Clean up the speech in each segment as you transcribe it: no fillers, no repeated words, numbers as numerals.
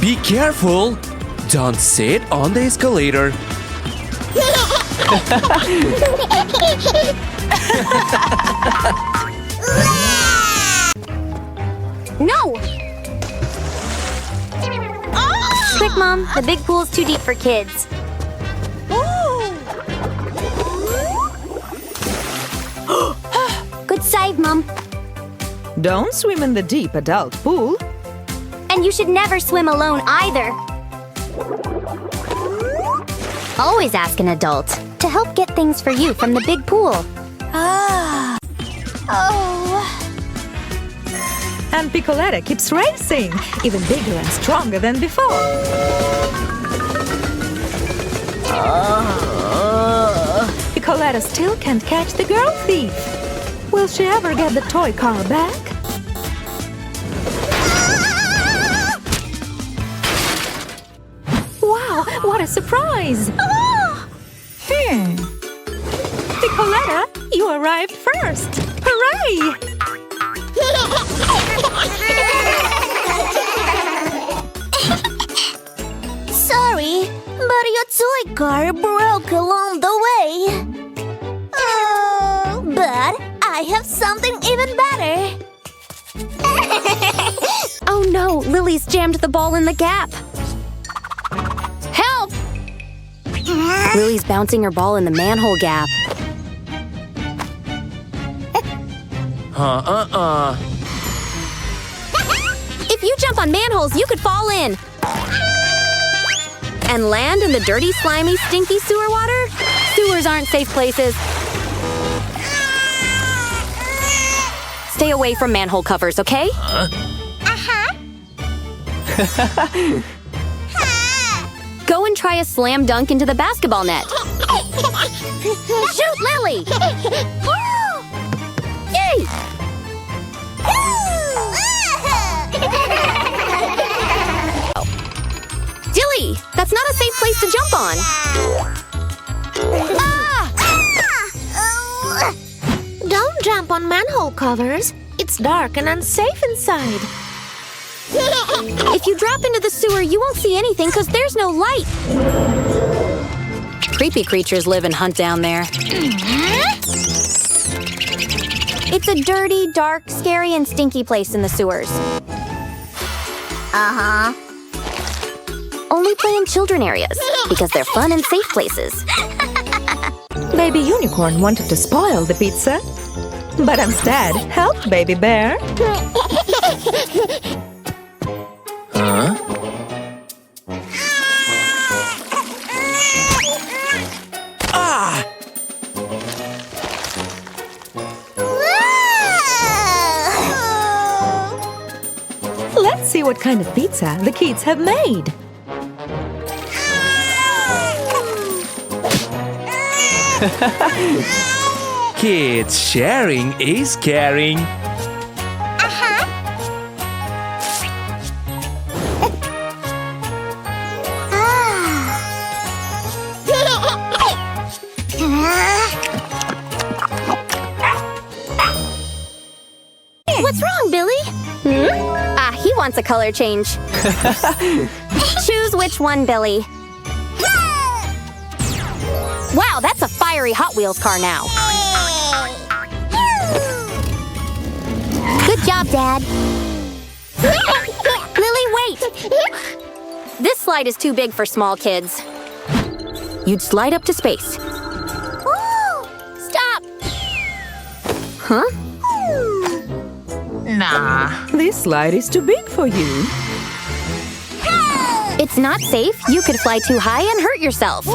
Be careful! Don't sit on the escalator. No! Quick, Mom. The big pool's too deep for kids. Good save, Mom. Don't swim in the deep adult pool. And you should never swim alone either. Always ask an adult to help get things for you from the big pool. And Piccoletta keeps racing, even bigger and stronger than before. Piccoletta still can't catch the girl thief. Will she ever get the toy car back? Wow, what a surprise! Piccoletta, you arrived first! Hooray! Sorry, but your toy car broke along the way. But I have something even better. Oh no, Lily's jammed the ball in the gap. Help! Lily's bouncing her ball in the manhole gap. If you jump on manholes, you could fall in. And land in the dirty, slimy, stinky sewer water? Sewers aren't safe places. Stay away from manhole covers, okay? Go and try a slam dunk into the basketball net. Shoot, Lily! Yay! Dilly, that's not a safe place to jump on. Don't jump on manhole covers. It's dark and unsafe inside. If you drop into the sewer, you won't see anything because there's no light. Creepy creatures live and hunt down there. It's a dirty, dark, scary, and stinky place in the sewers. Only play in children areas because they're fun and safe places. Baby Unicorn wanted to spoil the pizza, but instead helped Baby Bear. Let's see what kind of pizza the kids have made. Kids sharing is caring. What's wrong, Billy? He wants a color change. Choose which one, Billy. Wow, that's a fiery Hot Wheels car now. Good job, Dad. Lily, wait! This slide is too big for small kids. You'd slide up to space. Stop! Huh? Nah. This slide is too big for you. It's not safe. You could fly too high and hurt yourself.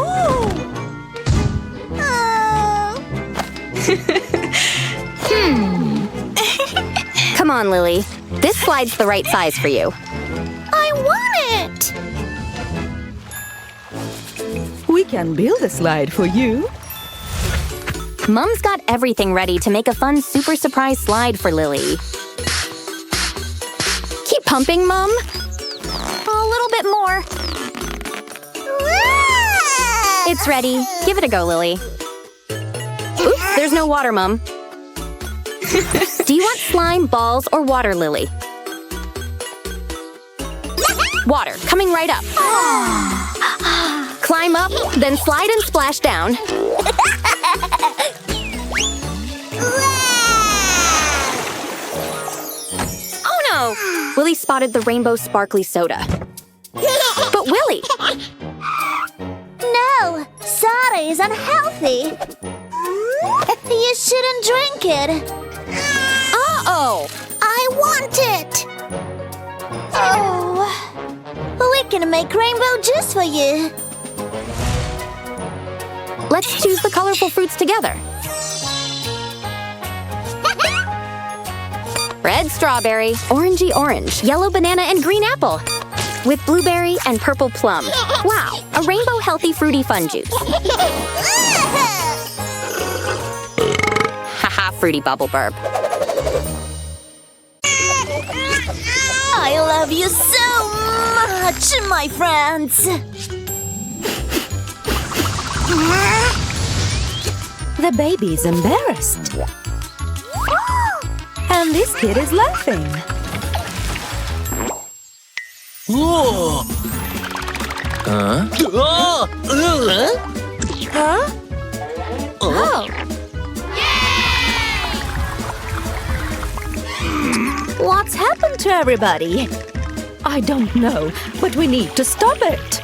Come on, Lily. This slide's the right size for you. I want it! We can build a slide for you. Mom's got everything ready to make a fun super surprise slide for Lily. Keep pumping, Mom. A little bit more. It's ready. Give it a go, Lily. Oops, there's no water, Mom. Do you want slime, balls, or water, Lily? Water coming right up. Climb up, then slide and splash down. Oh no! Willie spotted the rainbow sparkly soda. But Willie! No, soda is unhealthy. You shouldn't drink it. Uh-oh! I want it. Oh, we can make rainbow juice for you. Let's choose the colorful fruits together. Red strawberry, orangey orange, yellow banana, and green apple. With blueberry and purple plum. Wow, a rainbow healthy fruity fun juice. Haha, fruity bubble burp. I love you so much, my friends. The baby's embarrassed. And this kid is laughing. Whoa! Huh? Huh? Oh. What's happened to everybody? I don't know, but we need to stop it.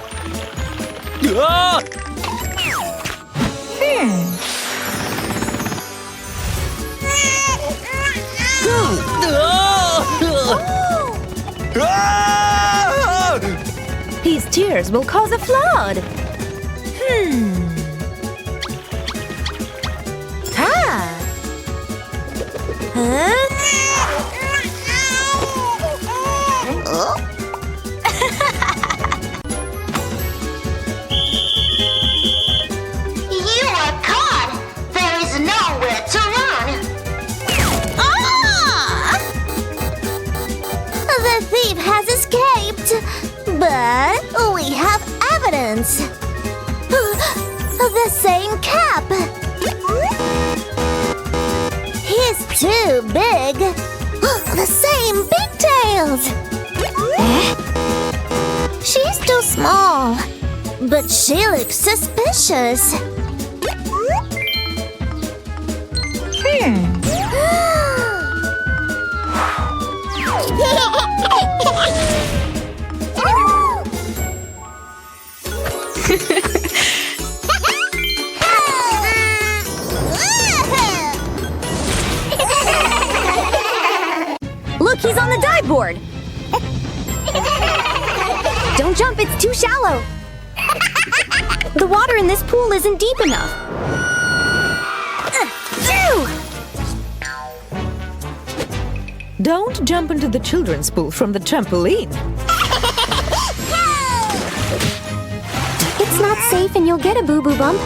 These tears will cause a flood. You are caught. There is nowhere to run. The thief has escaped, but we have evidence. The same cap. He's too big. The same pigtails. She's too small, but she looks suspicious. Look, he's on the dive board. Don't jump, it's too shallow. The water in this pool isn't deep enough. Don't jump into the children's pool from the trampoline. It's not safe and you'll get a boo-boo bump.